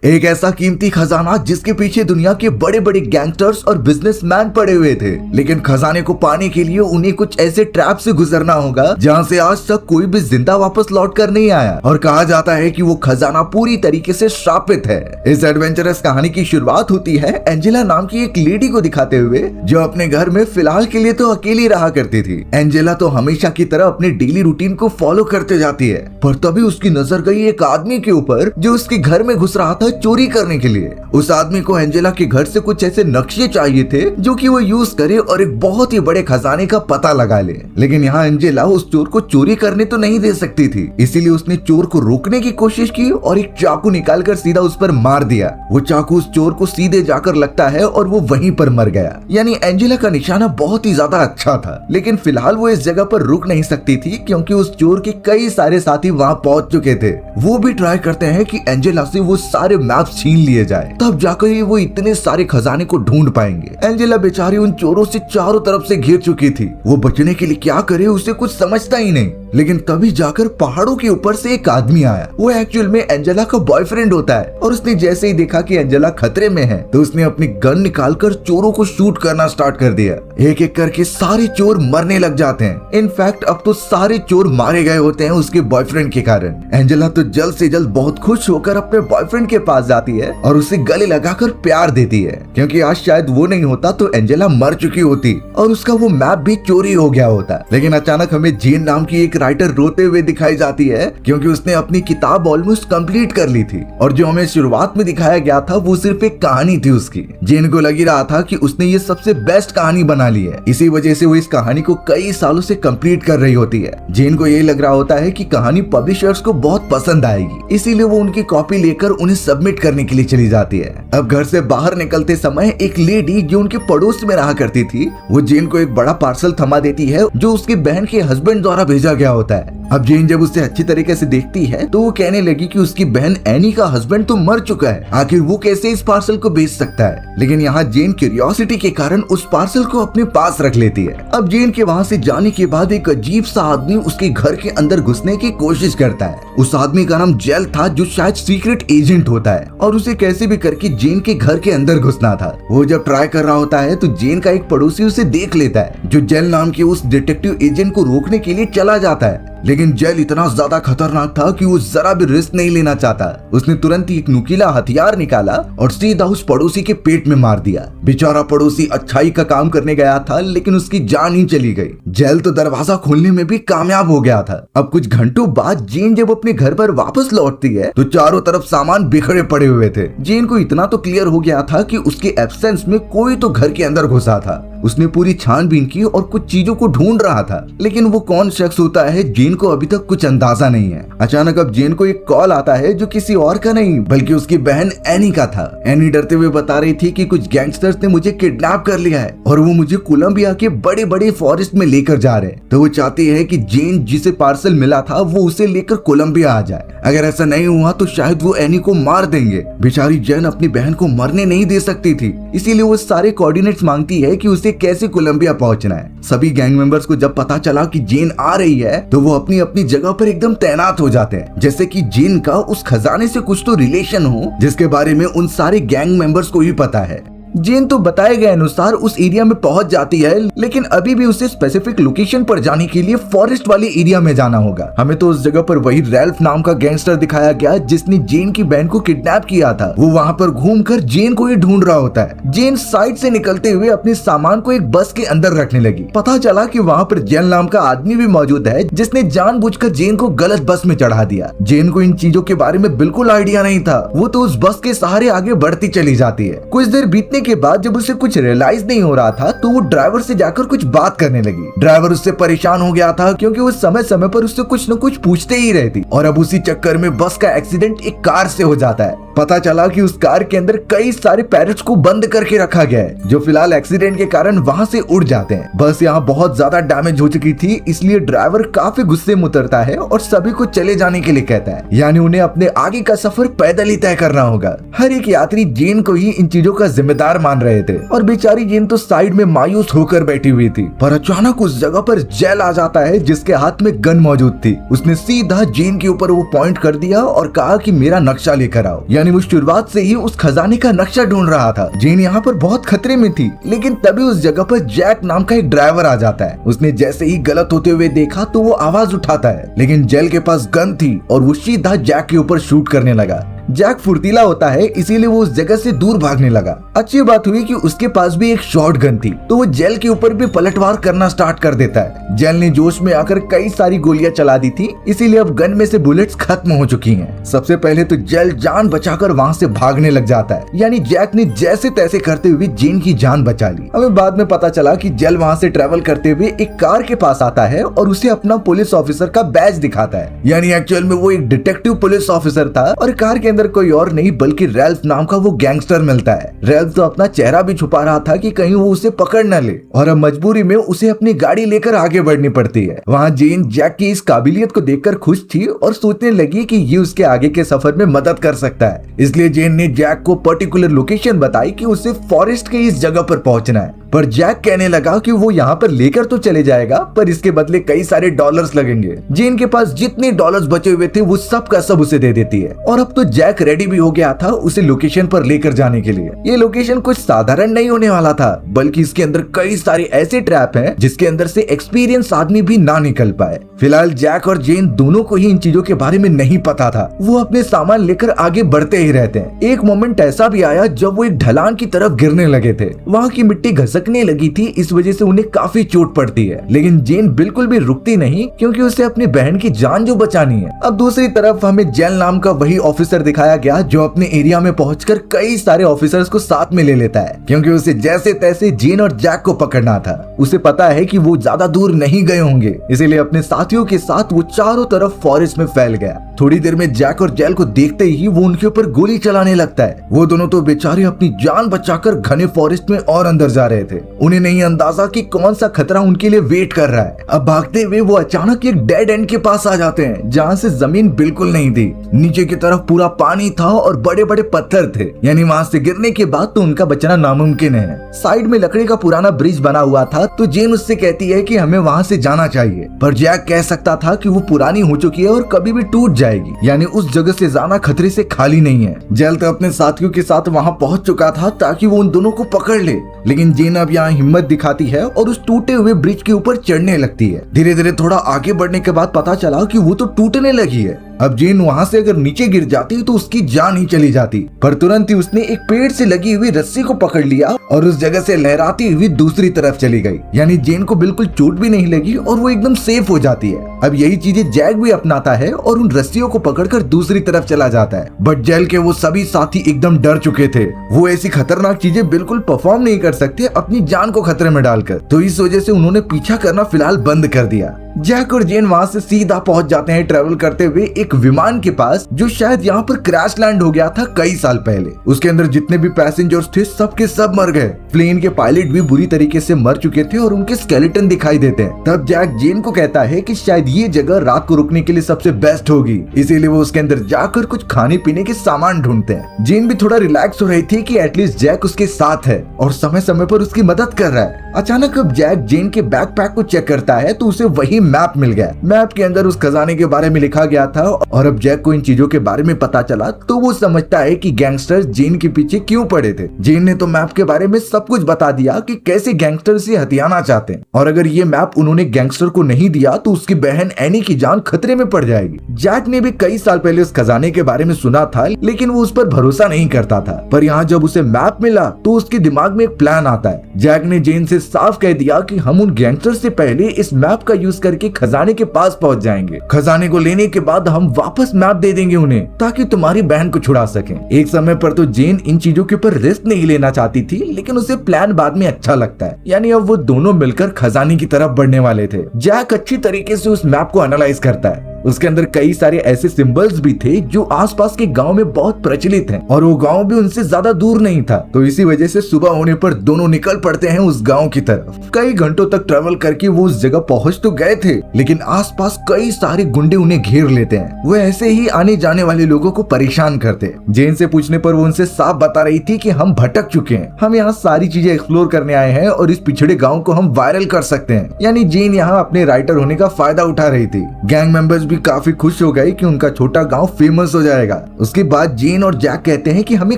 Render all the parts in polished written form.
एक ऐसा कीमती खजाना जिसके पीछे दुनिया के बड़े बड़े गैंगस्टर्स और बिजनेसमैन पड़े हुए थे, लेकिन खजाने को पाने के लिए उन्हें कुछ ऐसे ट्रैप से गुजरना होगा जहां से आज तक कोई भी जिंदा वापस लौट कर नहीं आया। और कहा जाता है कि वो खजाना पूरी तरीके से श्रापित है। इस एडवेंचरस कहानी की शुरुआत होती है एंजेला नाम की एक लेडी को दिखाते हुए, जो अपने घर में फिलहाल के लिए तो अकेली रहा करती थी। एंजेला तो हमेशा की तरह अपने डेली रूटीन को फॉलो करते जाती है, पर तभी उसकी नजर गई एक आदमी के ऊपर जो उसके घर में घुस रहा था चोरी करने के लिए। उस आदमी को एंजेला के घर से कुछ ऐसे नक्शे चाहिए थे जो कि वो यूज करे और एक बहुत ही बड़े खजाने का पता लगा ले। लेकिन यहाँ एंजेला उस चोर को चोरी करने तो नहीं दे सकती थी, इसीलिए उसने चोर को रोकने की कोशिश की और एक चाकू निकालकर सीधा उस पर मार दिया। वो चाकू उस चोर को सीधे जाकर लगता है और वो वहीं पर मर गया। यानी एंजेला का निशाना बहुत ही ज्यादा अच्छा था, लेकिन फिलहाल वो इस जगह पर रुक नहीं सकती थी क्योंकि उस चोर के कई सारे साथी वहाँ पहुंच चुके थे। वो भी ट्राई करते हैं कि एंजेला से वो सारे मैप्स छीन लिए जाए, तब जाकर ही वो इतने सारे खजाने को ढूंढ पाएंगे। एंजेला बेचारी उन चोरों से चारों तरफ से घिर चुकी थी। वो बचने के लिए क्या करे उसे कुछ समझता ही नहीं। लेकिन तभी जाकर पहाड़ों के ऊपर से एक आदमी आया। वो एक्चुअल में एंजेला का बॉयफ्रेंड होता है और उसने जैसे ही देखा कि एंजेला खतरे में है तो उसने अपनी गन निकालकर चोरों को शूट करना स्टार्ट कर दिया। एक एक करके सारे चोर मरने लग जाते हैं। इनफैक्ट अब तो सारे चोर मारे गए होते हैं उसके बॉयफ्रेंड के कारण। एंजेला तो जल्द से जल्द बहुत खुश होकर अपने बॉयफ्रेंड के पास जाती है और उसे गले लगाकर प्यार देती है, क्योंकि आज शायद वो नहीं होता तो एंजेला मर चुकी होती और उसका वो मैप भी चोरी हो गया होता। लेकिन अचानक हमें जेन नाम की एक राइटर रोते हुए दिखाई जाती है, क्योंकि उसने अपनी किताब ऑलमोस्ट कंप्लीट कर ली थी और जो हमें शुरुआत में दिखाया गया था वो सिर्फ एक कहानी थी उसकी। जेन को लग रहा था कि उसने ये सबसे बेस्ट कहानी बना ली है, इसी वजह से वो इस कहानी को कई सालों से कंप्लीट कर रही होती है। जेन को यही लग रहा होता है कि कहानी पब्लिशर्स को बहुत पसंद आएगी, इसीलिए वो उनकी कॉपी लेकर उन्हें सबमिट करने के लिए चली जाती है। अब घर से बाहर निकलते समय एक लेडी जो उनके पड़ोस में रहा करती थी, वो जेन को एक बड़ा पार्सल थमा देती है जो उसकी बहन के हस्बैंड द्वारा भेजा गया होता है। अब जेन जब उसे अच्छी तरीके से देखती है तो वो कहने लगी कि उसकी बहन एनी का हस्बैंड तो मर चुका है, आखिर वो कैसे इस पार्सल को भेज सकता है। लेकिन यहाँ जेन क्यूरियोसिटी के कारण उस पार्सल को अपने पास रख लेती है। अब जेन के वहाँ से जाने के बाद एक अजीब सा आदमी उसके घर के अंदर घुसने की कोशिश करता है। उस आदमी का नाम जेल था, जो शायद सीक्रेट एजेंट होता है और उसे कैसे भी करके जेन के घर के अंदर घुसना था। वो जब ट्राई कर रहा होता है तो जेन का एक पड़ोसी उसे देख लेता है, जो जेल नाम के उस डिटेक्टिव एजेंट को रोकने के लिए चला जाता है। लेकिन जेल इतना ज्यादा खतरनाक था कि वो जरा भी रिस्क नहीं लेना चाहता। उसने तुरंत ही एक नुकीला हथियार निकाला और सीधा उस पड़ोसी के पेट में मार दिया। बेचारा पड़ोसी अच्छाई का काम करने गया था, लेकिन उसकी जान ही चली गई। जेल तो दरवाजा खोलने में भी कामयाब हो गया था। अब कुछ घंटों बाद जेन जब अपने घर पर वापस लौटती है तो चारों तरफ सामान बिखरे पड़े हुए थे। जेन को इतना तो क्लियर हो गया था कि उसके एब्सेंस में कोई तो घर के अंदर घुसा था। उसने पूरी छानबीन की और कुछ चीजों को ढूंढ रहा था, लेकिन वो कौन शख्स होता है जेन को अभी तक कुछ अंदाजा नहीं है। अचानक अब जेन को एक कॉल आता है जो किसी और का नहीं बल्कि उसकी बहन एनी का था। एनी डरते हुए बता रही थी कि कुछ गैंगस्टर्स ने मुझे किडनैप कर लिया है और वो मुझे कोलंबिया के बड़े बड़े फॉरेस्ट में लेकर जा रहे हैं। तो वो चाहती है कि जेन जिसे पार्सल मिला था वो उसे लेकर कोलंबिया आ जाए। अगर ऐसा नहीं हुआ तो शायद वो एनी को मार देंगे। बेचारी जेन अपनी बहन को मरने नहीं दे सकती थी, इसीलिए वो सारे कोऑर्डिनेट्स मांगती है कि उसे कैसे कोलंबिया पहुंचना है। सभी गैंग मेंबर्स को जब पता चला कि जेन आ रही है तो वो अपनी अपनी जगह पर एकदम तैनात हो जाते हैं, जैसे कि जेन का उस खजाने से कुछ तो रिलेशन हो जिसके बारे में उन सारे गैंग मेंबर्स को ही पता है। जेन तो बताए गए अनुसार उस एरिया में पहुंच जाती है, लेकिन अभी भी उसे स्पेसिफिक लोकेशन पर जाने के लिए फॉरेस्ट वाले एरिया में जाना होगा। हमें तो उस जगह पर वही रैल्फ नाम का गैंगस्टर दिखाया गया जिसने जेन की बहन को किडनैप किया था। वो वहाँ पर घूमकर जेन को ही ढूंढ रहा होता है। जेन साइड से निकलते हुए अपने सामान को एक बस के अंदर रखने लगी। पता चला कि वहाँ पर जेल नाम का आदमी भी मौजूद है जिसने जानबूझकर जेन को गलत बस में चढ़ा दिया। जेन को इन चीजों के बारे में बिल्कुल आइडिया नहीं था। वो तो उस बस के सहारे आगे बढ़ती चली जाती है। कुछ देर बीतने के बाद जब उसे कुछ रियलाइज नहीं हो रहा था तो वो ड्राइवर से जाकर कुछ बात करने लगी। ड्राइवर उससे परेशान हो गया था क्योंकि वो समय समय पर उससे कुछ न कुछ पूछते ही रहती और अब उसी चक्कर में बस का एक्सीडेंट एक कार से हो जाता है। पता चला कि उस कार के अंदर कई सारे पैरेट्स को बंद करके रखा गया है, जो फिलहाल एक्सीडेंट के कारण वहां से उड़ जाते हैं। बस यहाँ बहुत ज्यादा डैमेज हो चुकी थी, इसलिए ड्राइवर काफी गुस्से में उतरता है और सभी को चले जाने के लिए कहता है, यानी उन्हें अपने आगे का सफर पैदल ही तय करना होगा। हर एक यात्री जेन को ही इन चीजों का जिम्मेदार मान रहे थे और बेचारी जेन तो साइड में मायूस होकर बैठी हुई थी। पर अचानक उस जगह पर जेल आ जाता है जिसके हाथ में गन मौजूद थी। उसने सीधा जेन के ऊपर वो पॉइंट कर दिया और कहा कि मेरा नक्शा लेकर आओ। यानी यानी वो शुरुआत से ही उस खजाने का नक्शा ढूंढ रहा था। जेन यहाँ पर बहुत खतरे में थी, लेकिन तभी उस जगह पर जैक नाम का एक ड्राइवर आ जाता है। उसने जैसे ही गलत होते हुए देखा तो वो आवाज उठाता है, लेकिन जेल के पास गन थी और वो सीधा जैक के ऊपर शूट करने लगा। जैक फुर्तीला होता है, इसीलिए वो उस जगह से दूर भागने लगा। अच्छी बात हुई कि उसके पास भी एक शॉट गन थी, तो वो जेल के ऊपर भी पलटवार करना स्टार्ट कर देता है। जेल ने जोश में आकर कई सारी गोलियां चला दी थी, इसीलिए अब गन में से बुलेट्स खत्म हो चुकी हैं। सबसे पहले तो जेल जान बचाकर वहाँ से भागने लग जाता है, यानी जैक ने जैसे तैसे करते हुए जेन की जान बचा ली। हमें बाद में पता चला कि जेल वहाँ से ट्रेवल करते हुए एक कार के पास आता है और उसे अपना पुलिस ऑफिसर का बैज दिखाता है, यानी एक्चुअल में वो एक डिटेक्टिव पुलिस ऑफिसर था और कार के अंदर कोई और नहीं बल्कि रैल्फ नाम का वो गैंगस्टर मिलता है। रैल्फ तो अपना चेहरा भी छुपा रहा था कि कहीं वो उसे पकड़ न ले, और अब मजबूरी में उसे अपनी गाड़ी लेकर आगे बढ़नी पड़ती है। वहाँ जेन जैक की इस काबिलियत को देखकर खुश थी और सोचने लगी कि ये उसके आगे के सफर में मदद कर सकता है। इसलिए जेन ने जैक को पर्टिकुलर लोकेशन बताई कि उसे फॉरेस्ट के इस जगह पर पहुंचना है। पर जैक कहने लगा कि वो यहाँ पर लेकर तो चले जाएगा, पर इसके बदले कई सारे डॉलर्स लगेंगे। जेन के पास जितने डॉलर्स बचे हुए थे वो सब का सब उसे दे देती है, और अब तो जैक रेडी भी हो गया था उसे लोकेशन पर लेकर जाने के लिए। ये लोकेशन कुछ साधारण नहीं होने वाला था, बल्कि इसके अंदर कई सारे ऐसे ट्रैप हैं जिसके अंदर से एक्सपीरियंस आदमी भी ना निकल पाए। फिलहाल जैक और जेन दोनों को ही इन चीजों के बारे में नहीं पता था। वो अपने सामान लेकर आगे बढ़ते ही रहते हैं। एक मोमेंट ऐसा भी आया जब वो एक ढलान की तरफ गिरने लगे थे। वहाँ की मिट्टी घसकने लगी थी, इस वजह से उन्हें काफी चोट पड़ती है, लेकिन जेन बिल्कुल भी रुकती नहीं, क्योंकि उसे अपनी बहन की जान जो बचानी है। अब दूसरी तरफ हमें जेल नाम का वही ऑफिसर दिखाया गया जो अपने एरिया में पहुंचकर कई सारे ऑफिसर्स को साथ में ले लेता है, क्योंकि उसे जैसे तैसे जेन और जैक को पकड़ना था। उसे पता है कि वो ज्यादा दूर नहीं गए होंगे, इसीलिए अपने साथियों के साथ वो चारों तरफ फॉरेस्ट में फैल गया। थोड़ी देर में जैक और जेल को देखते ही वो उनके ऊपर गोली चलाने लगता है। वो दोनों तो बेचारे अपनी जान बचाकर घने फॉरेस्ट में और अंदर जा रहे थे। उन्हें नहीं अंदाजा कि कौन सा खतरा उनके लिए वेट कर रहा है। अब भागते हुए वो अचानक एक डेड एंड के पास आ जाते हैं, जहाँ से जमीन बिल्कुल नहीं थी। नीचे की तरफ पूरा पानी था और बड़े बड़े पत्थर थे, यानी वहाँ से गिरने के बाद तो उनका बचना नामुमकिन है। साइड में लकड़ी का पुराना ब्रिज बना हुआ था, तो जेन उससे कहती है कि हमें वहाँ से जाना चाहिए, पर जैक कह सकता था कि वो पुरानी हो चुकी है और कभी भी टूट जाएगी, यानी उस जगह से जाना खतरे से खाली नहीं है। जेल तो अपने साथियों के साथ वहाँ पहुँच चुका था ताकि वो उन दोनों को पकड़ ले, लेकिन जेन अब यहाँ हिम्मत दिखाती है और उस टूटे हुए ब्रिज के ऊपर चढ़ने लगती है। धीरे धीरे थोड़ा आगे बढ़ने के बाद पता चला कि वो तो टूटने लगी है। अब जेन वहाँ से अगर नीचे गिर जाती तो उसकी जान ही चली जाती, पर तुरंत ही उसने एक पेड़ से लगी हुई रस्सी को पकड़ लिया और उस जगह से लहराती हुई दूसरी तरफ चली गई, यानी जेन को बिल्कुल चोट भी नहीं लगी और वो एकदम सेफ हो जाती है। अब यही चीजें जैक भी अपनाता है और उन रस्सियों को पकड़कर दूसरी तरफ चला जाता है, बट जेल के वो सभी साथी एकदम डर चुके थे। वो ऐसी खतरनाक चीजें बिल्कुल परफॉर्म नहीं कर सकते अपनी जान को खतरे में डालकर, तो इस वजह से उन्होंने पीछा करना फिलहाल बंद कर दिया। जैक और जेन वहाँ से सीधा पहुंच जाते हैं ट्रेवल करते हुए एक विमान के पास, जो शायद यहाँ पर क्रैश लैंड हो गया था कई साल पहले। उसके अंदर जितने भी पैसेंजर्स थे सब के सब मर गए। प्लेन के पायलट भी बुरी तरीके से मर चुके थे और उनके स्केलेटन दिखाई देते हैं। तब जैक जेन को कहता है कि शायद ये जगह रात को रुकने के लिए सबसे बेस्ट होगी, इसीलिए वो उसके अंदर जाकर कुछ खाने पीने के सामान ढूंढते हैं। जेन भी थोड़ा रिलैक्स हो रही थी कि एटलीस्ट जैक उसके साथ है और समय समय पर उसकी मदद कर रहा है। अचानक अब जैक जेन के बैकपैक को चेक करता है तो उसे वही मैप मिल गया। मैप के अंदर उस खजाने के बारे में लिखा गया था, और अब जैक को इन चीजों के बारे में पता चला तो वो समझता है कि गैंगस्टर्स जेन के पीछे क्यों पड़े थे। जेन ने तो मैप के बारे में सब कुछ बता दिया कि कैसे गैंगस्टर से हथियाना चाहते हैं, और अगर ये मैप उन्होंने गैंगस्टर को नहीं दिया तो उसकी बहन एनी की जान खतरे में पड़ जाएगी। जैक ने भी कई साल पहले उस खजाने के बारे में सुना था, लेकिन वो उस पर भरोसा नहीं करता था, पर यहाँ जब उसे मैप मिला तो उसके दिमाग में एक प्लान आता है। जैक ने जेन से साफ कह दिया कि हम उन गैंगस्टर से पहले इस मैप का यूज करके खजाने के पास पहुंच जाएंगे। खजाने को लेने के बाद हम वापस मैप दे देंगे उन्हें, ताकि तुम्हारी बहन को छुड़ा सकें। एक समय पर तो जेन इन चीजों के ऊपर रिस्क नहीं लेना चाहती थी, लेकिन उसे प्लान बाद में अच्छा लगता है, यानी अब वो दोनों मिलकर खजाने की तरफ बढ़ने वाले थे। जैक अच्छी तरीके से उस मैप को एनालाइज करता है। उसके अंदर कई सारे ऐसे सिंबल्स भी थे जो आसपास के गांव में बहुत प्रचलित हैं, और वो गांव भी उनसे ज्यादा दूर नहीं था, तो इसी वजह से सुबह होने पर दोनों निकल पड़ते हैं उस गांव की तरफ। कई घंटों तक ट्रेवल करके वो उस जगह पहुंच तो गए थे, लेकिन आसपास कई सारे गुंडे उन्हें घेर लेते हैं। वो ऐसे ही आने जाने वाले लोगों को परेशान करते हैं। जेन से पूछने पर वो उनसे साफ बता रही थी कि हम भटक चुके हैं, हम यहाँ सारी चीजें एक्सप्लोर करने आए हैं और इस पिछड़े गाँव को हम वायरल कर सकते हैं, यानी जेन यहाँ अपने राइटर होने का फायदा उठा रही थी। गैंग मेंबर्स भी काफी खुश हो गए कि उनका छोटा गांव फेमस हो जाएगा। उसके बाद जेन और जैक कहते हैं कि हमें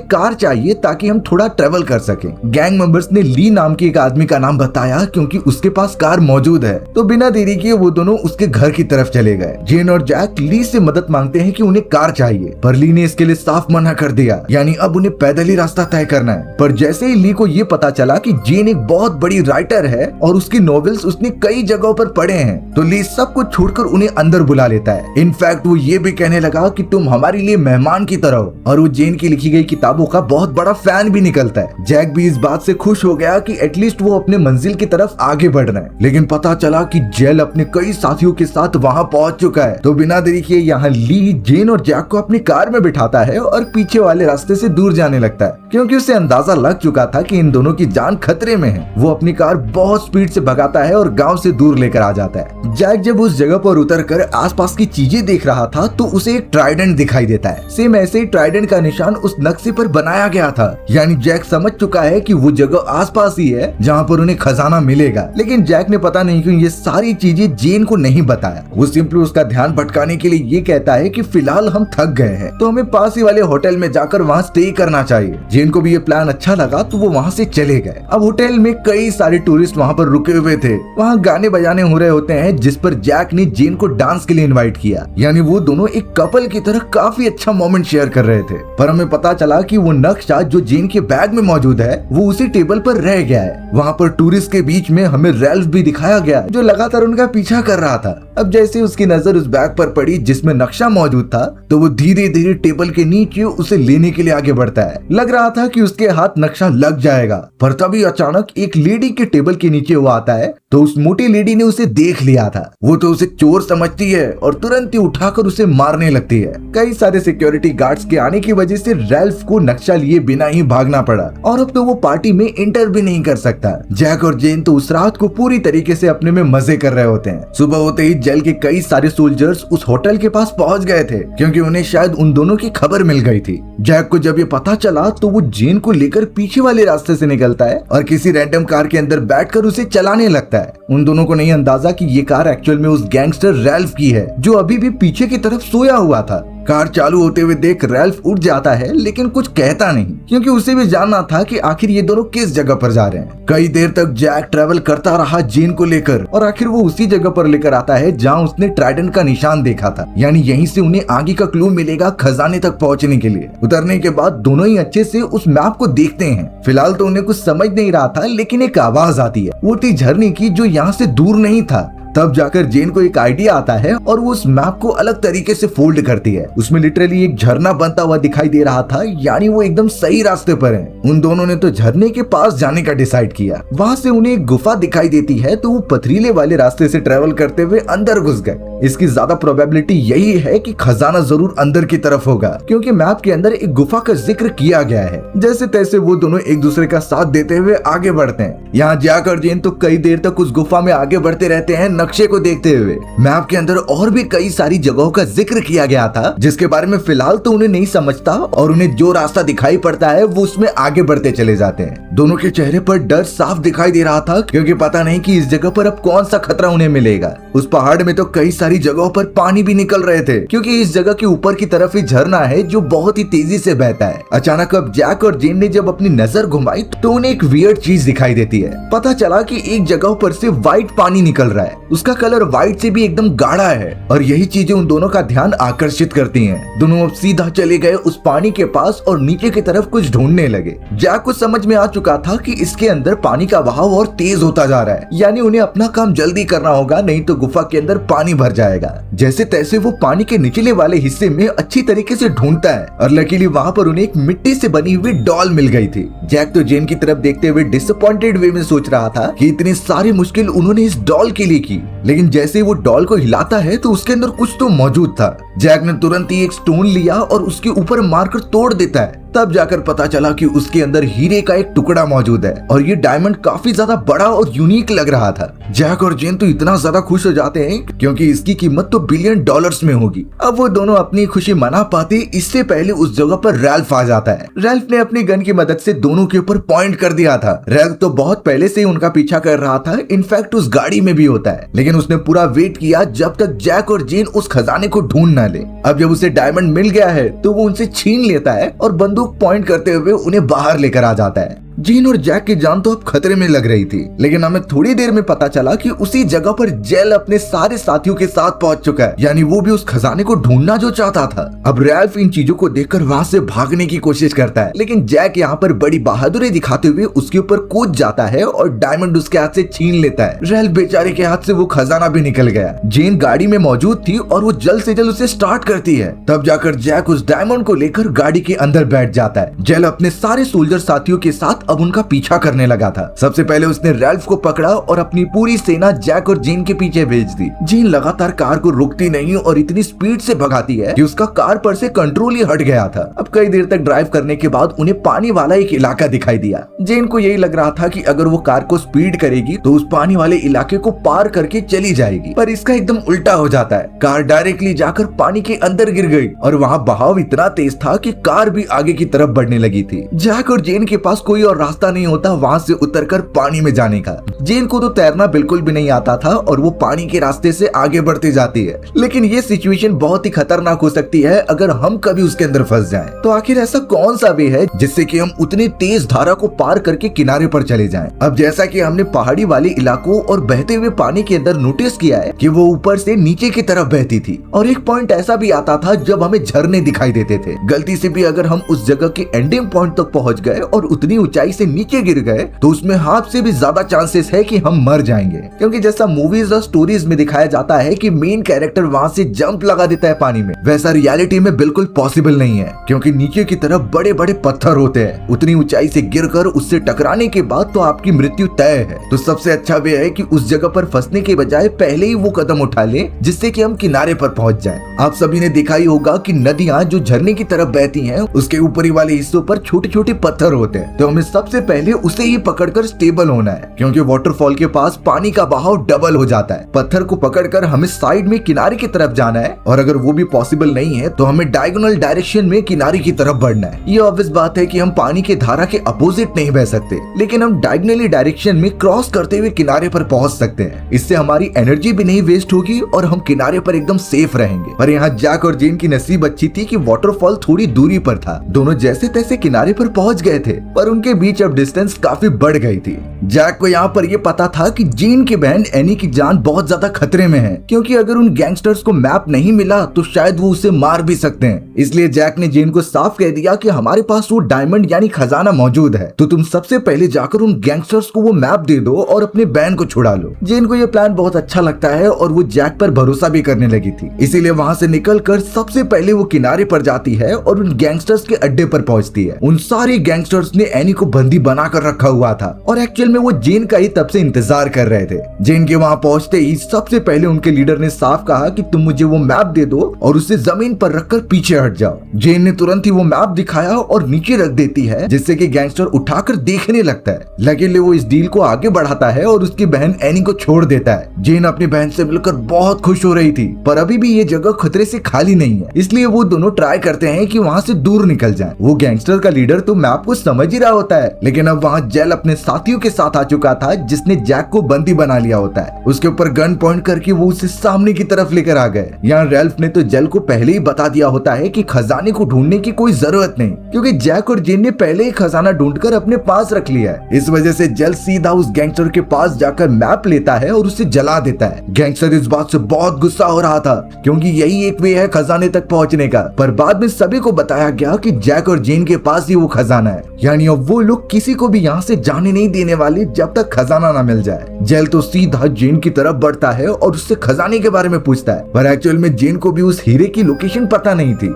कार चाहिए ताकि हम थोड़ा ट्रेवल कर सकें। गैंग मेंबर्स ने ली नाम के एक आदमी का नाम बताया क्योंकि उसके पास कार मौजूद है, तो बिना देरी किए वो दोनों उसके घर की तरफ चले गए। जेन और जैक ली से मदद मांगते हैं कि उन्हें कार चाहिए, पर ली ने इसके लिए साफ मना कर दिया, यानी अब उन्हें पैदल ही रास्ता तय करना है। पर जैसे ही ली को ये पता चला कि जेन एक बहुत बड़ी राइटर है और उसकी नॉवेल्स उसने कई जगहों पर पढ़े हैं, तो ली सब कुछ छोड़कर उन्हें अंदर बुला लेता है। इनफैक्ट वो ये भी कहने लगा कि तुम हमारे लिए मेहमान की तरह हो, और वो जेन की लिखी गई किताबों का बहुत बड़ा फैन भी निकलता है। जैक भी इस बात से खुश हो गया कि एटलीस्ट वो अपने मंजिल की तरफ आगे बढ़ रहे हैं, लेकिन पता चला कि जेल अपने कई साथियों के साथ वहाँ पहुँच चुका है। तो बिना देरी किए यहाँ ली जेन और जैक को अपनी कार में बिठाता है और पीछे वाले रास्ते से दूर जाने लगता है, क्योंकि उसे अंदाजा लग चुका था कि इन दोनों की जान खतरे में है। वो अपनी कार बहुत स्पीड से भगाता है और गांव से दूर लेकर आ जाता है। जैक जब उस जगह पर उतरकर आसपास की चीजें देख रहा था तो उसे एक ट्राइडेंट दिखाई देता है। सेम ऐसे ही ट्राइडेंट का निशान उस नक्शे पर बनाया गया था, यानी जैक समझ चुका है कि वो जगह आसपास ही है जहाँ पर उन्हें खजाना मिलेगा। लेकिन जैक ने पता नहीं क्यों ये सारी चीजें जेन को नहीं बताया। वो सिंपली उसका ध्यान भटकाने के लिए ये कहता है कि फिलहाल हम थक गए हैं, तो हमें पास ही वाले होटल में जाकर वहाँ स्टे करना चाहिए। जेन को भी ये प्लान अच्छा लगा तो वो वहाँ से चले गए। अब होटल में कई सारे टूरिस्ट वहाँ पर रुके हुए थे। वहाँ गाने बजाने हो रहे होते हैं, जिस पर जैक ने जेन को डांस के लिए इनवाइट किया, यानी वो दोनों एक कपल की तरह काफी अच्छा मोमेंट शेयर कर रहे थे। पर हमें पता चला कि वो नक्शा जो जेन के बैग में मौजूद है वो उसी टेबल पर रह गया है। वहाँ पर टूरिस्ट के बीच में हमें रैल्फ भी दिखाया गया जो लगातार उनका पीछा कर रहा था। अब जैसे उसकी नजर उस बैग पर पड़ी जिसमें नक्शा मौजूद था, तो वो धीरे धीरे टेबल के नीचे उसे लेने के लिए आगे बढ़ता है। लग रहा था कि उसके हाथ नक्शा लग जाएगा, पर तभी अचानक एक लेडी के टेबल के नीचे वो आता है, तो उस मोटी लेडी ने उसे देख लिया था। वो तो उसे चोर समझती है और तुरंत ही उठाकर उसे मारने लगती है। कई सारे सिक्योरिटी गार्ड्स के आने की वजह से रैल्फ को नक्शा लिए बिना ही भागना पड़ा, और अब तो वो पार्टी में एंटर भी नहीं कर सकता। जैक और जेन तो उस रात को पूरी तरीके से अपने में मजे कर रहे होते हैं। सुबह होते ही जेल के कई सारे सोल्जर्स उस होटल के पास पहुंच गए थे, क्योंकि उन्हें शायद उन दोनों की खबर मिल गई थी। जैक को जब ये पता चला तो वो जेन को लेकर पीछे वाले रास्ते से निकलता है और किसी रैंडम कार के अंदर बैठकर उसे चलाने लगता है। उन दोनों को नहीं अंदाजा कि ये कार एक्चुअल में उस गैंगस्टर रैल्फ की है, जो अभी भी पीछे की तरफ सोया हुआ था। कार चालू होते हुए देख रैल्फ उठ जाता है, लेकिन कुछ कहता नहीं, क्योंकि उसे भी जानना था कि आखिर ये दोनों किस जगह पर जा रहे हैं। कई देर तक जैक ट्रेवल करता रहा जेन को लेकर, और आखिर वो उसी जगह पर लेकर आता है जहाँ उसने ट्राइडेंट का निशान देखा था, यानी यहीं से उन्हें आगे का क्लू मिलेगा खजाने तक पहुँचने के लिए। उतरने के बाद दोनों ही अच्छे से उस मैप को देखते हैं। फिलहाल तो उन्हें कुछ समझ नहीं रहा था, लेकिन एक आवाज आती है, वो थी झरने की, जो यहाँ से दूर नहीं था। तब जाकर जेन को एक आइडिया आता है और वो उस मैप को अलग तरीके से फोल्ड करती है। उसमें लिटरली एक झरना बनता हुआ दिखाई दे रहा था, यानी वो एकदम सही रास्ते पर है। उन दोनों ने तो झरने के पास जाने का डिसाइड किया। वहाँ से उन्हें एक गुफा दिखाई देती है, तो वो पथरीले वाले रास्ते से ट्रेवल करते हुए अंदर घुस गए। इसकी ज्यादा प्रोबेबिलिटी यही है कि खजाना जरूर अंदर की तरफ होगा, क्योंकि मैप के अंदर एक गुफा का जिक्र किया गया है। जैसे तैसे वो दोनों एक दूसरे का साथ देते हुए आगे बढ़ते हैं। यहाँ जाकर जेन तो कई देर तक उस गुफा में आगे बढ़ते रहते हैं नक्शे को देखते हुए। मैप के अंदर और भी कई सारी जगहों का जिक्र किया गया था, जिसके बारे में फिलहाल तो उन्हें नहीं समझता, और उन्हें जो रास्ता दिखाई पड़ता है वो उसमें आगे बढ़ते चले जाते हैं। दोनों के चेहरे पर डर साफ दिखाई दे रहा था, क्योंकि पता नहीं कि इस जगह पर अब कौन सा खतरा उन्हें मिलेगा। उस पहाड़ में तो कई सारी जगहों पर पानी भी निकल रहे थे, क्योंकि इस जगह के ऊपर की तरफ ही झरना है जो बहुत ही तेजी से बहता है। अचानक अब जैक और जेन ने जब अपनी नजर घुमाई तो उन्हें एक वियर्ड चीज दिखाई देती है। पता चला कि एक जगह पर से व्हाइट पानी निकल रहा है। उसका कलर व्हाइट से भी एकदम गाढ़ा है, और यही चीजें उन दोनों का ध्यान आकर्षित करती हैं। दोनों अब सीधा चले गए उस पानी के पास और नीचे की तरफ कुछ ढूंढने लगे। जैक को समझ में आ चुका था कि इसके अंदर पानी का बहाव और तेज होता जा रहा है, यानी उन्हें अपना काम जल्दी करना होगा, नहीं तो गुफा के अंदर पानी भर जाएगा। जैसे तैसे वो पानी के निचले वाले हिस्से में अच्छी तरीके से ढूंढता है, और लकीली वहाँ पर उन्हें एक मिट्टी से बनी हुई डॉल मिल गई थी। जैक तो जेन की तरफ देखते हुए डिसअपॉइंटेड वे में सोच रहा था कि इतनी सारी मुश्किल उन्होंने इस डॉल के लिए की, लेकिन जैसे ही वो डॉल को हिलाता है तो उसके अंदर कुछ तो मौजूद था। जैक ने तुरंत ही एक स्टोन लिया और उसके ऊपर मारकर तोड़ देता है। तब जाकर पता चला कि उसके अंदर हीरे का एक टुकड़ा मौजूद है और ये डायमंड काफी ज्यादा बड़ा और यूनिक लग रहा था। जैक और जेन तो इतना ज्यादा खुश हो जाते हैं क्योंकि इसकी कीमत तो बिलियन डॉलर्स में होगी। अब वो दोनों अपनी खुशी मना पाते इससे पहले उस जगह पर रैल्फ आ जाता है। रैल्फ ने अपनी गन की मदद से दोनों के ऊपर पॉइंट कर दिया था। रैल्फ तो बहुत पहले से ही उनका पीछा कर रहा था, इनफैक्ट उस गाड़ी में भी होता है, लेकिन उसने पूरा वेट किया जब तक जैक और जेन उस खजाने को ढूंढ न ले। अब जब उसे डायमंड मिल गया है तो वो उनसे छीन लेता है और बंदूक पॉइंट करते हुए उन्हें बाहर लेकर आ जाता है। जीन और जैक की जान तो अब खतरे में लग रही थी, लेकिन हमें थोड़ी देर में पता चला कि उसी जगह पर जेल अपने सारे साथियों के साथ पहुंच चुका है, यानी वो भी उस खजाने को ढूंढना जो चाहता था। अब रैल्फ इन चीजों को देखकर वहां से भागने की कोशिश करता है, लेकिन जैक यहाँ पर बड़ी बहादुरी दिखाते हुए उसके ऊपर कूद जाता है और डायमंड उसके हाथ से छीन लेता है। रैल्फ बेचारे के हाथ से वो खजाना भी निकल गया। जेन गाड़ी में मौजूद थी और वो जल्द से जल्द उसे स्टार्ट करती है। तब जाकर जैक उस डायमंड को लेकर गाड़ी के अंदर बैठ जाता है। जेल अपने सारे सोल्जर साथियों के साथ अब उनका पीछा करने लगा था। सबसे पहले उसने रैल्फ को पकड़ा और अपनी पूरी सेना जैक और जेन के पीछे भेज दी। जेन लगातार कार को रुकती नहीं और इतनी स्पीड से भगाती है कि उसका कार पर से कंट्रोल ही हट गया था। अब कई देर तक ड्राइव करने के बाद उन्हें पानी वाला एक इलाका दिखाई दिया। जेन को यही लग रहा था कि अगर वो कार को स्पीड करेगी तो उस पानी वाले इलाके को पार करके चली जाएगी, पर इसका एकदम उल्टा हो जाता है। कार डायरेक्टली जाकर पानी के अंदर गिर गई और वहाँ बहाव इतना तेज था कि कार भी आगे की तरफ बढ़ने लगी थी। जैक और जेन के पास कोई और रास्ता नहीं होता वहाँ से उतरकर पानी में जाने का। जेन को तो तैरना बिल्कुल भी नहीं आता था और वो पानी के रास्ते से आगे बढ़ती जाती है, लेकिन ये सिचुएशन बहुत ही खतरनाक हो सकती है अगर हम कभी उसके अंदर फंस जाएं। तो आखिर ऐसा कौन सा वे है जिससे कि हम उतनी तेज धारा को पार करके किनारे पर चले जाएं? अब जैसा कि हमने पहाड़ी वाले इलाकों और बहते हुए पानी के अंदर नोटिस किया है कि वो ऊपर से नीचे की तरफ बहती थी, और एक पॉइंट ऐसा भी आता था जब हमें झरने दिखाई देते थे। गलती से भी अगर हम उस जगह के एंडिंग पॉइंट तक पहुंच गए और उतनी ऊंचाई से नीचे गिर गए तो उसमें हाफ से भी ज्यादा चांसेस है कि हम मर जाएंगे, क्योंकि जैसा मूवीज और स्टोरीज में दिखाया जाता है कि मेन कैरेक्टर वहां से जंप लगा देता है पानी में, वैसा रियलिटी में बिल्कुल पॉसिबल नहीं है, क्योंकि नीचे की तरफ बड़े बड़े पत्थर होते हैं। उतनी ऊंचाई से गिरकर उससे टकराने के बाद तो आपकी मृत्यु तय है। तो सबसे अच्छा वे है कि उस जगह पर फंसने के बजाय पहले ही वो कदम उठा ले जिससे कि हम किनारे पर पहुंच जाएं। आप सभी ने देखा ही होगा कि नदियां जो झरने की तरफ बहती हैं उसके ऊपरी वाले हिस्सों पर छोटे छोटे पत्थर होते हैं, तो हमें सबसे पहले उसे ही पकड़कर स्टेबल होना है, क्योंकि वाटरफॉल के पास पानी का बहाव डबल हो जाता है। पत्थर को पकड़कर हमें साइड में किनारे की तरफ जाना है, और अगर वो भी पॉसिबल नहीं है तो हमें डायगोनल डायरेक्शन में किनारे की तरफ बढ़ना है। ये ऑब्वियस बात है कि हम पानी की धारा के अपोजिट नहीं बह सकते, लेकिन हम डायगोनली डायरेक्शन में क्रॉस करते हुए किनारे पर पहुंच सकते हैं। इससे हमारी एनर्जी भी नहीं वेस्ट होगी और हम किनारे पर एकदम सेफ रहेंगे। पर यहाँ जैक और जेन की नसीब अच्छी थी कि वाटरफॉल थोड़ी दूरी पर था। दोनों जैसे तैसे किनारे पर पहुंच गए थे, पर उनके बीच अब डिस्टेंस काफी बढ़ गई थी। जैक को यहाँ पर ये पता था कि जेन की बहन एनी की जान बहुत ज्यादा खतरे में है, क्योंकि अगर उन गैंगस्टर्स को मैप नहीं मिला तो शायद वो उसे मार भी सकते हैं। इसलिए जैक ने जेन को साफ कह दिया कि हमारे पास वो डायमंड यानी खजाना मौजूद है, तो तुम सबसे पहले जाकर उन गैंगस्टर्स को वो मैप दे दो और अपने बहन को छुड़ा लो। जेन को ये प्लान बहुत अच्छा लगता है और वो जैक पर भरोसा भी करने लगी थी, इसीलिए वहाँ से निकलकर सबसे पहले वो किनारे पर जाती है और उन गैंगस्टर्स के अड्डे पर पहुंचती है। उन सारे गैंगस्टर्स ने एनी को बंदी बनाकर रखा हुआ था और एक्चुअल में वो जेन का ही तब से इंतजार कर रहे थे। जेन के वहाँ पहुंचते ही सबसे पहले उनके लीडर ने साफ कहा कि तुम मुझे वो मैप दे दो और उसे जमीन पर रखकर पीछे हट जाओ। जेन ने तुरंत ही वो मैप दिखाया और नीचे रख देती है, जिससे कि गैंगस्टर उठाकर देखने लगता है। लेकिन वो इस डील को आगे बढ़ाता है और उसकी बहन एनी को छोड़ देता है। जेन अपनी बहन से मिलकर बहुत खुश हो रही थी, पर अभी भी ये जगह खतरे से खाली नहीं है, इसलिए वो दोनों ट्राई करते हैं कि वहाँ से दूर निकल जाएं। वो गैंगस्टर का लीडर तो मैप को समझ ही रहा होता है, लेकिन अब वहाँ जेल अपने साथियों के साथ आ चुका था जिसने जैक को बंदी बना लिया होता है। उसके ऊपर गन पॉइंट करके वो उसे सामने की तरफ लेकर आ गए। यहाँ रैल्फ ने तो जेल को पहले ही बता दिया होता है कि खजाने को ढूंढने की कोई जरूरत नहीं, क्योंकि जैक और जेन ने पहले ही खजाना ढूंढकर अपने पास रख लिया है। इस वजह से जेल सीधा उस गैंगस्टर के पास जाकर मैप लेता है और उसे जला देता है। गैंगस्टर इस बात से बहुत गुस्सा हो रहा था, क्योंकि यही एक वे है खजाने तक पहुंचने का, पर बाद में सभी को बताया गया कि जैक और जेन के पास ही वो खजाना है, यानी अब वो लोग किसी को भी यहाँ से जाने नहीं देने वाले जब तक खजाना ना मिल जाए। जेल तो सीधा जेन की तरफ बढ़ता है और उससे खजाने के बारे में पूछता है, पर एक्चुअल में जेन को भी उस हीरे की लोकेशन पता नहीं थी।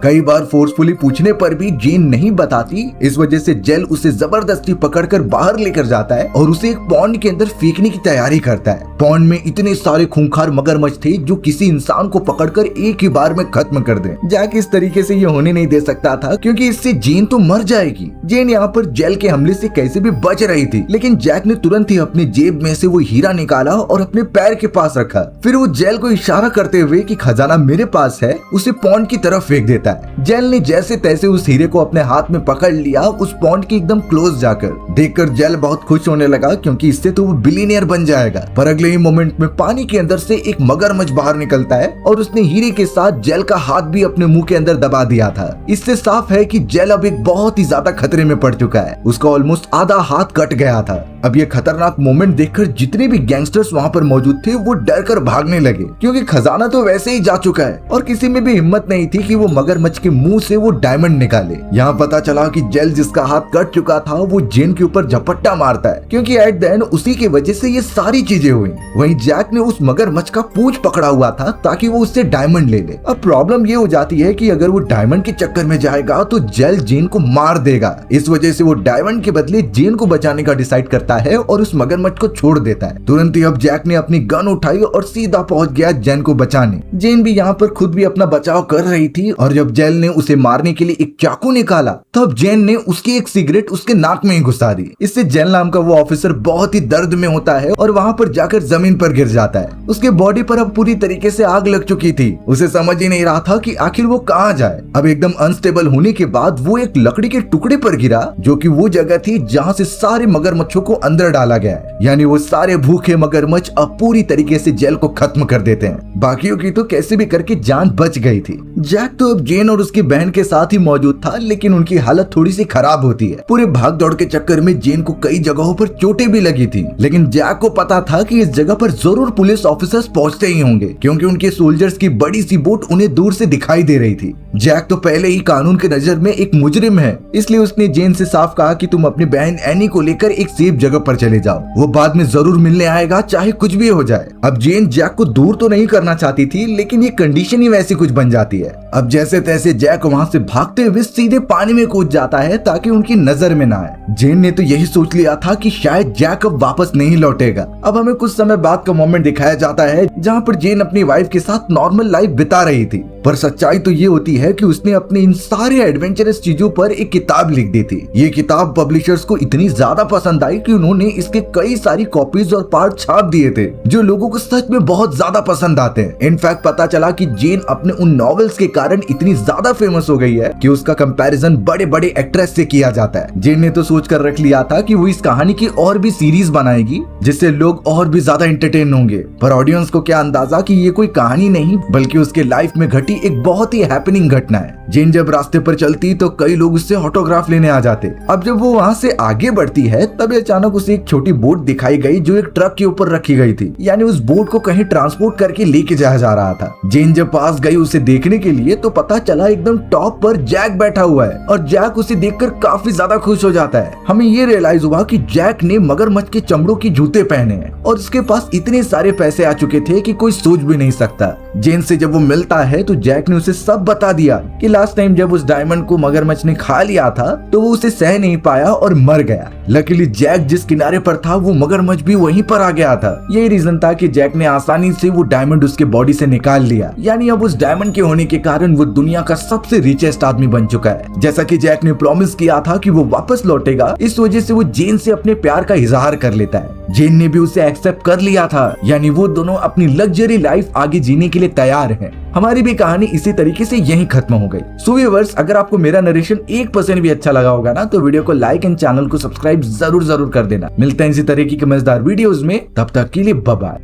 कई बार फोर्सफुली पूछने पर भी जेन नहीं बताती। इस वजह से जेल उसे जबरदस्ती पकड़कर बाहर लेकर जाता है और उसे एक पॉन्ड के अंदर फेंकने की तैयारी करता है। पॉन्ड में इतने सारे खूंखार मगरमच्छ थे जो किसी इंसान को पकड़कर एक ही बार में खत्म कर दे। जैक इस तरीके से ये होने नहीं दे सकता था क्योंकि इससे जेन तो मर जाएगी। जेन यहाँ पर जेल के हमले से कैसे भी बच रही थी, लेकिन जैक ने तुरंत ही अपने जेब में से वो हीरा निकाला और अपने पैर के पास रखा। फिर वो जेल को इशारा करते हुए कि खजाना मेरे पास है, उसे पॉन्ड की तरफ फेंक देता है। जेल ने जैसे तैसे उस हीरे को अपने हाथ में पकड़ लिया, उस पॉन्ड के एकदम क्लोज जाकर। देखकर जेल बहुत खुश होने लगा क्योंकि इससे तो वो बिलियनियर बन जाएगा। पर अगले ही मोमेंट में पानी के अंदर से एक मगरमच्छ बाहर निकलता है और उसने हीरे के साथ जेल का हाथ भी अपने मुंह के अंदर दबा दिया था। इससे साफ है कि जेल अब एक बहुत ही ज्यादा खतरे में पड़ चुका है। उसका ऑलमोस्ट आधा हाथ कट गया था। अब ये खतरनाक मोमेंट देखकर जितने भी गैंगस्टर्स वहाँ पर मौजूद थे वो डर कर भागने लगे क्योंकि खजाना तो वैसे ही जा चुका है और किसी में भी हिम्मत नहीं थी कि वो मगरमच्छ के मुंह से वो डायमंड निकाले। यहाँ पता चला कि जेल जिसका हाथ कट चुका था वो जेन के ऊपर झपट्टा मारता है क्योंकि एट द एंड उसी की वजह से ये सारी चीजें हुई। वहीं जैक ने उस मगरमच्छ का पूंछ पकड़ा हुआ था ताकि वो उससे डायमंड ले ले। अब प्रॉब्लम ये हो जाती है कि अगर वो डायमंड के चक्कर में जाएगा तो जेल जेन को मार देगा। इस वजह से वो डायमंड के बदले जेन को बचाने का डिसाइड करता है और उस मगरमच्छ को छोड़ देता है। तुरंत ही अब जैक ने अपनी गन उठाई और सीधा पहुंच गया जेन को बचाने। जेन भी यहाँ पर खुद भी अपना बचाव कर रही थी और जब जेल ने उसे मारने के लिए एक चाकू निकाला तब जेन ने उसकी एक सिगरेट उसके नाक में ही घुसा दी। इससे जेन नाम का वो ऑफिसर बहुत ही दर्द में होता है और वहाँ पर जाकर जमीन पर गिर जाता है। उसके बॉडी पर अब पूरी तरीके से आग लग चुकी थी। उसे समझ ही नहीं रहा था कि आखिर वो कहाँ जाए। अब एकदम अनस्टेबल होने के बाद वो एक लकड़ी के टुकड़े पर गिरा जो कि वो जगह थी जहाँ से सारे मगरमच्छों को अंदर डाला गया है। यानी वो सारे भूखे मगरमच्छ अब पूरी तरीके से जेल को खत्म कर देते हैं। बाकियों की तो कैसे भी करके जान बच गई थी। जैक तो अब जेन और उसकी बहन के साथ ही मौजूद था, लेकिन उनकी हालत थोड़ी सी खराब होती है। पूरे भाग दौड़ के चक्कर में जेन को कई जगहों पर चोटें भी लगी थी, लेकिन जैक को पता था कि इस जगह पर जरूर पुलिस ऑफिसर्स पहुंचते ही होंगे क्योंकि उनके सोल्जर्स की बड़ी सी बोट उन्हें दूर से दिखाई दे रही थी। जैक तो पहले ही कानून के नजर में एक मुजरिम है, इसलिए उसने जेन से साफ कहा कि तुम अपनी बहन एनी को लेकर एक सेफ जगह पर चले जाओ, वो बाद में जरूर मिलने आएगा चाहे कुछ भी हो जाए। अब जेन जैक को दूर तो नहीं करना चाहती थी, लेकिन ये कंडीशन ही वैसी कुछ बन जाती है। अब जैसे तैसे जैक वहाँ से भागते हुए सीधे पानी में कूद जाता है ताकि उनकी नजर में ना आए। जेन ने तो यही सोच लिया था कि शायद जैक अब वापस नहीं लौटेगा। अब हमें कुछ समय बाद का मोमेंट दिखाया जाता है जहाँ पर जेन अपनी वाइफ के साथ नॉर्मल लाइफ बिता रही थी, पर सच्चाई तो ये होती है कि उसने अपने इन सारे एडवेंचरस चीजों पर एक किताब लिख दी थी। ये किताब पब्लिशर्स को इतनी ज्यादा पसंद आई कि उन्होंने इसके कई सारी कॉपीज और पार्ट छाप दिए थे जो लोगों को सच में बहुत ज्यादा पसंद आते हैं। इनफैक्ट पता चला कि जेन अपने उन नॉवेल्स के कारण इतनी ज्यादा फेमस हो गई है कि उसका कंपैरिजन बड़े बड़े एक्ट्रेस से किया जाता है। जेन ने तो सोच कर रख लिया था कि वो इस कहानी की और भी सीरीज बनाएगी जिससे लोग और भी ज्यादा एंटरटेन होंगे, पर ऑडियंस को क्या अंदाजा कि ये कोई कहानी नहीं बल्कि उसके लाइफ में घटी एक बहुत ही हैपनिंग घटना है। जेन जब रास्ते पर चलती तो कई लोग उससे ऑटोग्राफ लेने आ जाते। अब जब वो वहाँ से आगे बढ़ती है तब अचानक उसे एक छोटी बोट दिखाई गई जो एक ट्रक के ऊपर रखी गई थी, यानी उस बोट को कहीं ट्रांसपोर्ट करके लेके जाया जा रहा था। जेन जब पास गई उसे देखने के लिए तो पता चला एकदम टॉप पर जैक बैठा हुआ है और जैक उसे देखकर काफी ज्यादा खुश हो जाता है। हमें ये रियलाइज हुआ कि जैक ने मगरमच्छ के चमड़ों की जूते पहने हैं और उसके पास इतने सारे पैसे आ चुके थे कि कोई सोच भी नहीं सकता। जेन से जब वो मिलता है तो जैक ने उसे सब बता दिया कि लास्ट टाइम जब उस डायमंड को मगरमच्छ ने खा लिया था तो वो उसे सह नहीं पाया और मर गया। लकीली जैक जिस किनारे पर था वो मगरमच्छ भी वहीं पर आ गया था। यही रीजन था कि जैक ने आसानी से वो डायमंड उसके बॉडी से निकाल लिया, यानी अब उस डायमंड के होने के कारण वो दुनिया का सबसे रिचेस्ट आदमी बन चुका है। जैसा कि जैक ने प्रॉमिस किया था कि वो वापस लौटेगा, इस वजह से वो जेन से अपने प्यार का इजहार कर लेता है। जेन ने भी उसे एक्सेप्ट कर लिया था, यानी वो दोनों अपनी लग्जरी लाइफ आगे जीने के लिए तैयार हैं। हमारी भी कहानी इसी तरीके से यहीं खत्म हो गई। सो व्यूअर्स, अगर आपको मेरा नरेशन 1% भी अच्छा लगा होगा ना तो वीडियो को लाइक एंड चैनल को सब्सक्राइब जरूर कर देना। मिलते हैं इसी तरीके के मजेदार वीडियोस में, तब तक के लिए बाय बाय।